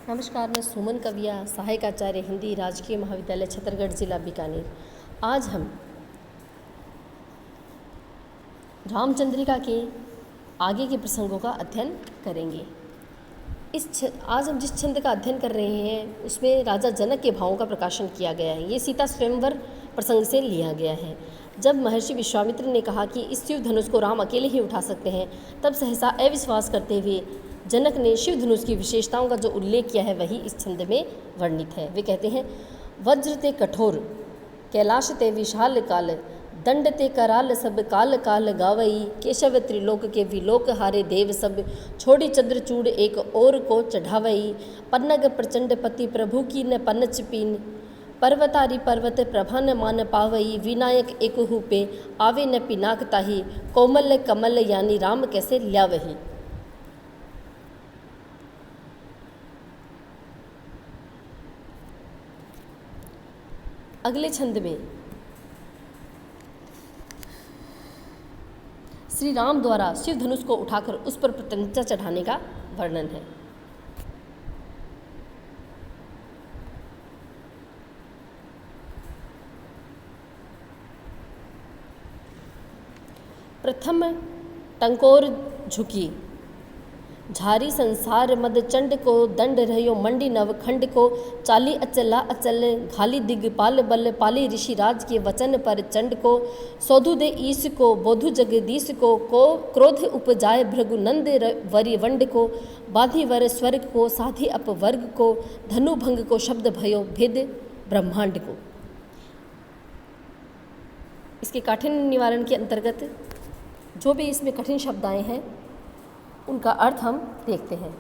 नमस्कार, मैं सुमन कविया, सहायक आचार्य हिंदी, राजकीय महाविद्यालय छतरगढ़ जिला बीकानेर। आज हम रामचंद्रिका के आगे के प्रसंगों का अध्ययन करेंगे। आज हम जिस छंद का अध्ययन कर रहे हैं उसमें राजा जनक के भावों का प्रकाशन किया गया है। ये सीता स्वयंवर प्रसंग से लिया गया है। जब महर्षि विश्वामित्र ने कहा कि इस शिव धनुष को राम अकेले ही उठा सकते हैं, तब सहसा अविश्वास करते हुए जनक ने शिव धनुष की विशेषताओं का जो उल्लेख किया है वही इस छंद में वर्णित है। वे कहते हैं, वज्र ते कठोर, कैलाश ते विशाल काल, दंड ते कराल सब काल काल गावई, केशव त्रिलोक के विलोक हारे देव सब, छोड़ी चंद्रचूड़ एक और को चढ़ावई, पन्नग प्रचंड पति प्रभु की न पन्नच पीन, पर्वतारी पर्वत प्रभा न मान पावई, विनायक एक पे आवे न पिनाक ताही, कोमल कमल यानी राम कैसे ल्यावही। अगले छंद में श्री राम द्वारा शिव धनुष को उठाकर उस पर प्रत्यंचा चढ़ाने का वर्णन है। प्रथम टंकोर झुकी, झारी संसार मद चंड को, दंड रह्यो मंडी नवखंड को, चाली अचला अचल घाली दिगपाल बल, पाली ऋषि राज के वचन पर चंड को, सौधु दे ईश को, बोधु जगदीश को क्रोध उपजाए भृगुनंद वरि वंड को, बाधी वर स्वर्ग को, साधी अपवर्ग को, धनु भंग को, शब्द भयो भेद ब्रह्मांड को। इसके काठिन्य निवारण के अंतर्गत जो भी इसमें कठिन शब्द आए हैं उनका अर्थ हम देखते हैं।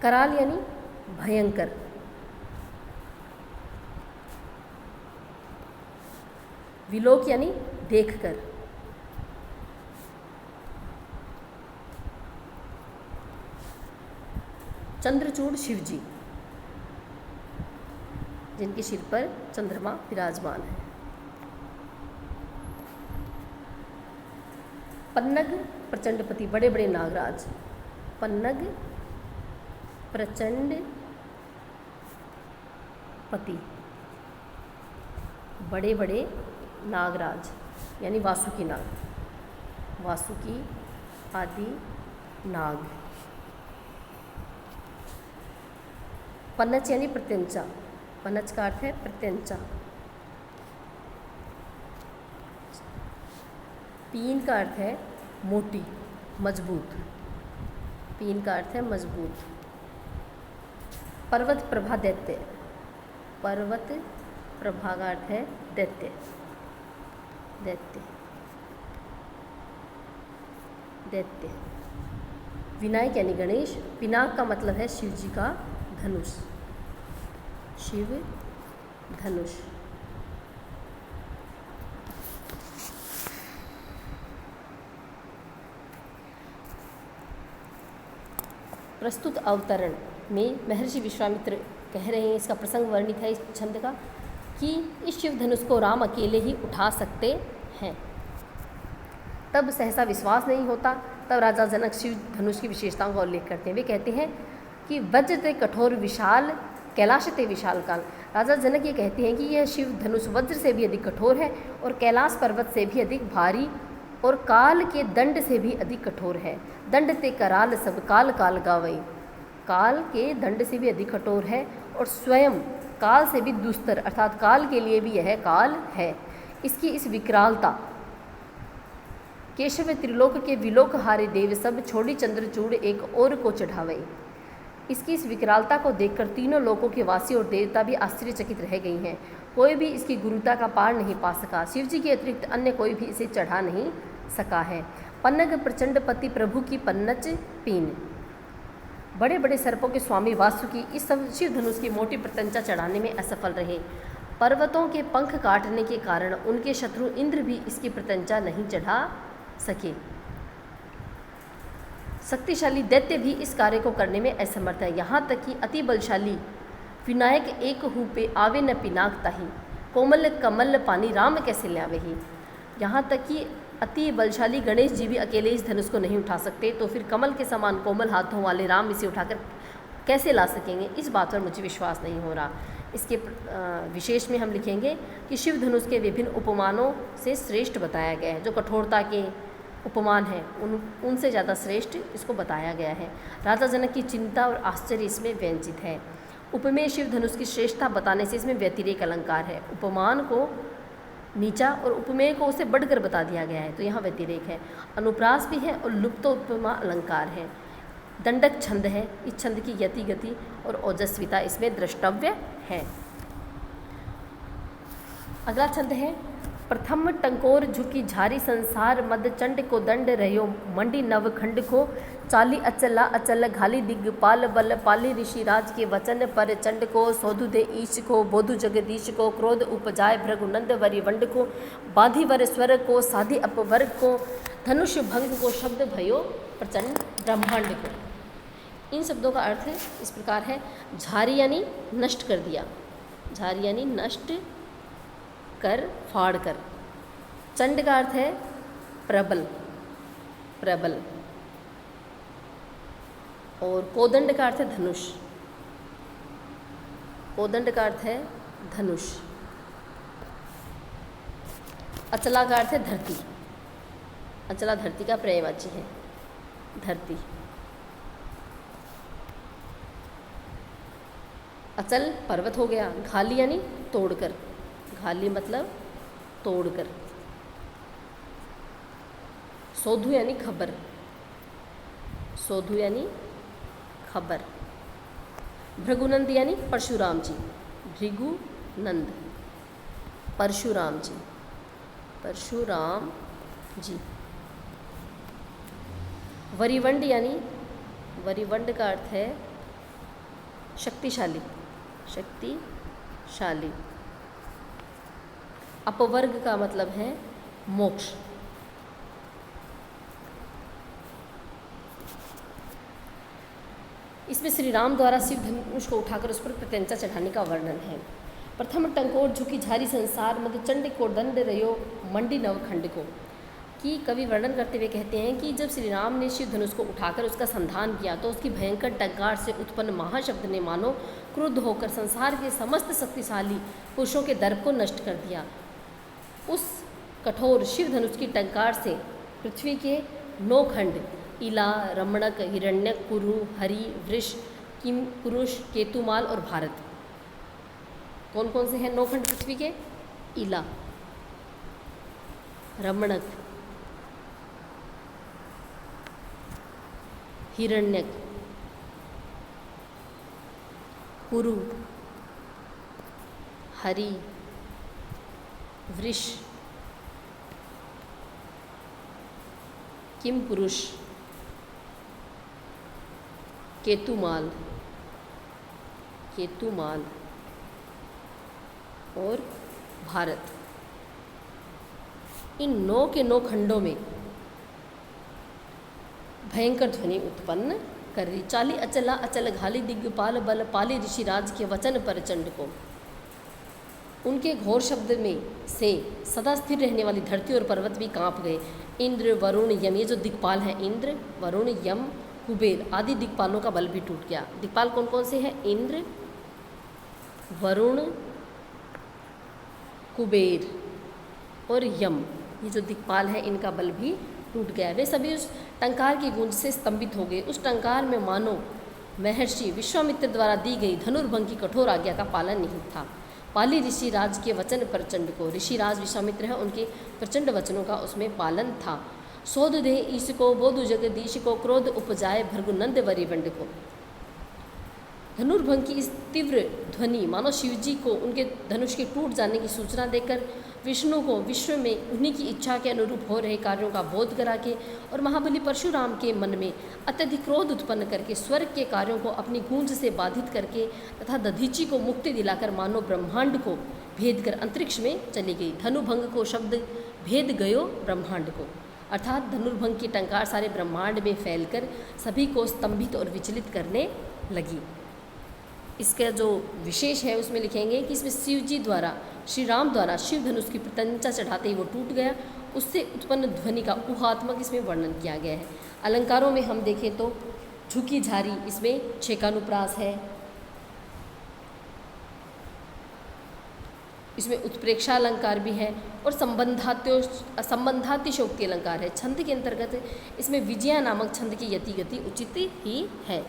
कराल यानी भयंकर, विलोक यानी देखकर, चंद्रचूड़ शिवजी जिनके सिर पर चंद्रमा विराजमान है। पन्नग प्रचंडपति, बड़े बड़े नागराज, पन्नग प्रचंड पति, बड़े बड़े नागराज यानी वासुकी नाग, वासुकी आदि नाग। पन्नच यानी प्रत्यंचा, पन्नच का अर्थ है प्रत्यंचा। पीन का अर्थ है मोटी, मजबूत, पीन का अर्थ है मजबूत। पर्वत प्रभा दैत्य, पर्वत प्रभा का अर्थ है दैत्य, दैत्य, दैत्य। विनायक यानी गणेश, पिनाक का मतलब है शिव जी का धनुष, शिव धनुष। प्रस्तुत अवतरण में महर्षि विश्वामित्र कह रहे हैं, इसका प्रसंग वर्णित है इस छंद का, कि इस शिव धनुष को राम अकेले ही उठा सकते हैं। तब सहसा विश्वास नहीं होता, तब राजा जनक शिव धनुष की विशेषताओं का उल्लेख करते हैं। वे कहते हैं कि वज्र ते कठोर विशाल, कैलाश ते विशाल काल। राजा जनक ये कहते हैं कि यह शिव धनुष वज्र से भी अधिक कठोर है और कैलाश पर्वत से भी अधिक भारी और काल के दंड से भी अधिक कठोर है। दंड ते कराल सब काल काल गावई, काल के दंड से भी अधिक कठोर है और स्वयं काल से भी दुस्तर, अर्थात काल के लिए भी यह काल है। इसकी इस विकरालता, केशव त्रिलोक के विलोक हारे देव सब, छोड़ी चंद्रचूड़ एक और को चढ़ावई। इसकी इस विकरालता को देखकर तीनों लोकों के वासी और देवता भी आश्चर्यचकित रह गई हैं। कोई भी इसकी गुरुता का पार नहीं पा सका। शिवजी के अतिरिक्त अन्य कोई भी इसे चढ़ा नहीं सका है। पन्नग प्रचंड पति प्रभु की पन्नच पीन, बड़े बड़े सर्पों के स्वामी वासुकी इस शिव धनुष की मोटी प्रत्यंचा चढ़ाने में असफल रहे। पर्वतों के पंख काटने के कारण उनके शत्रु इंद्र भी इसकी प्रत्यंचा नहीं चढ़ा सके। शक्तिशाली दैत्य भी इस कार्य को करने में असमर्थ है। यहाँ तक कि अति बलशाली विनायक एक हु पे आवे न पिनाक ताही, कोमल कमल पानी राम कैसे ल्यावे ही। यहाँ तक कि अति बलशाली गणेश जी भी अकेले इस धनुष को नहीं उठा सकते, तो फिर कमल के समान कोमल हाथों वाले राम इसे उठाकर कैसे ला सकेंगे, इस बात पर मुझे विश्वास नहीं हो रहा। इसके विशेष में हम लिखेंगे कि शिव धनुष के विभिन्न उपमानों से श्रेष्ठ बताया गया है। जो कठोरता के उपमान हैं उनसे ज़्यादा श्रेष्ठ इसको बताया गया है। राजा जनक की चिंता और आश्चर्य इसमें व्यंजित है। उपमेय शिव धनुष की श्रेष्ठता बताने से इसमें व्यतिरेक अलंकार है। उपमान को नीचा और उपमेय को उसे बढ़कर बता दिया गया है, तो यहाँ व्यतिरेक है। अनुप्रास भी है और लुप्त उपमा अलंकार है। दंडक छंद है, इस छंद की यति गति और ओजस्विता इसमें द्रष्टव्य है। अगला छंद है प्रथम टंकोर झुकी झारी संसार मद चंड को दंड रह्यो मंडी नवखंड को चाली अचला अचल घाली दिग्पाल बल पाली ऋषि राज के वचन पर चंड को सोधु दे ईश को बोधु जगदीश को क्रोध उपजाय भृगुनंद वरि वंड को बाधी वर स्वर को साधी अपवर्ग को धनुष भंग को शब्द भयो प्रचंड ब्रह्मांड को। इन शब्दों का अर्थ इस प्रकार है। झारी यानी नष्ट कर दिया, झारी यानी नष्ट कर फाड़ कर। चंड का अर्थ है प्रबल, प्रबल। और कोदंड का अर्थ है धनुष, कोदंड का अर्थ है धनुष। अचला का अर्थ है धरती, अचला धरती का पर्यायवाची है, धरती। अचल पर्वत हो गया। घाली यानी तोड़कर, घाली मतलब तोड़कर। सोधु यानी खबर, सोधु यानी खबर। भृगुनंद यानी परशुराम जी, भृगुनंद परशुराम जी, परशुराम जी। वरिवंड यानी, वरिवंड का अर्थ है शक्तिशाली, शक्तिशाली। अपवर्ग का मतलब है मोक्ष। इसमें श्री राम द्वारा शिव धनुष को उठाकर उस पर प्रत्यंचा चढ़ाने का वर्णन है। प्रथम टंकोर झुकी झारी संसार मद चंड को दंड रयो मंडी नवखंड को, कि कवि वर्णन करते हुए कहते हैं कि जब श्री राम ने शिव धनुष को उठाकर उसका संधान किया तो उसकी भयंकर टंकार से उत्पन्न महाशब्द ने मानो क्रुद्ध होकर संसार के समस्त शक्तिशाली पुरुषों के दर्प को नष्ट कर दिया। उस कठोर शिव धनुष की टंकार से पृथ्वी के 9 खंड इला, रमणक, हिरण्यक, कुरु, हरि, वृष, किम, पुरुष, केतुमाल और भारत, कौन कौन से हैं 9 खंड पृथ्वी के? इला, रमणक, हिरण्यक, कुरु, हरि, वृष, किम पुरुष, केतुमाल, केतुमाल और भारत। इन 9 के 9 खंडों में भयंकर ध्वनि उत्पन्न कर रही। चाली अचला अचल घाली दिग्पाल बल पाली ऋषि राज के वचन पर चंड को, उनके घोर शब्द में से सदा स्थिर रहने वाली धरती और पर्वत भी कांप गए। इंद्र, वरुण, यम, ये जो दिक्पाल हैं, इंद्र, वरुण, यम, कुबेर आदि दिक्पालों का बल भी टूट गया। दिक्पाल कौन कौन से हैं? इंद्र, वरुण, कुबेर और यम, ये जो दिक्पाल हैं इनका बल भी टूट गया। वे सभी उस टंकार की गूंज से स्तंभित हो गए। उस टंकार में मानो महर्षि विश्वामित्र द्वारा दी गई धनुर्भंग की कठोर आज्ञा का पालन नहीं था। पाली ऋषि राज के वचन प्रचंड को, ऋषि राज विश्वामित्र है, उनके प्रचंड वचनों का उसमें पालन था। सोध दे ईश को, बोधु जगदीश को, क्रोध उपजाए भृगुनंद वरिवंड को। धनुर्भंग की इस तीव्र ध्वनि मानो शिवजी को उनके धनुष के टूट जाने की सूचना देकर विष्णु को विश्व में उन्हीं की इच्छा के अनुरूप हो रहे कार्यों का बोध करा के और महाबली परशुराम के मन में अत्यधिक क्रोध उत्पन्न करके स्वर्ग के कार्यों को अपनी गूंज से बाधित करके तथा दधीची को मुक्ति दिलाकर मानो ब्रह्मांड को भेद कर अंतरिक्ष में चली गई। धनुभंग को शब्द भेद गयो ब्रह्मांड को, अर्थात धनुर्भंग की टंकार सारे ब्रह्मांड में फैलकर सभी को स्तंभित और विचलित करने लगी। इसका जो विशेष है उसमें लिखेंगे कि इसमें शिव जी द्वारा, श्री राम द्वारा शिव धनुष की प्रत्यंचा चढ़ाते ही वो टूट गया उससे उत्पन्न ध्वनि का ऊहात्मक इसमें वर्णन किया गया है। अलंकारों में हम देखें तो झुकी झारी, इसमें छेकानुप्रास है, इसमें उत्प्रेक्षा अलंकार भी है और संबंधातिशोक्ति अलंकार है। छंद के अंतर्गत इसमें विजया नामक छंद की यति गति उचित ही है।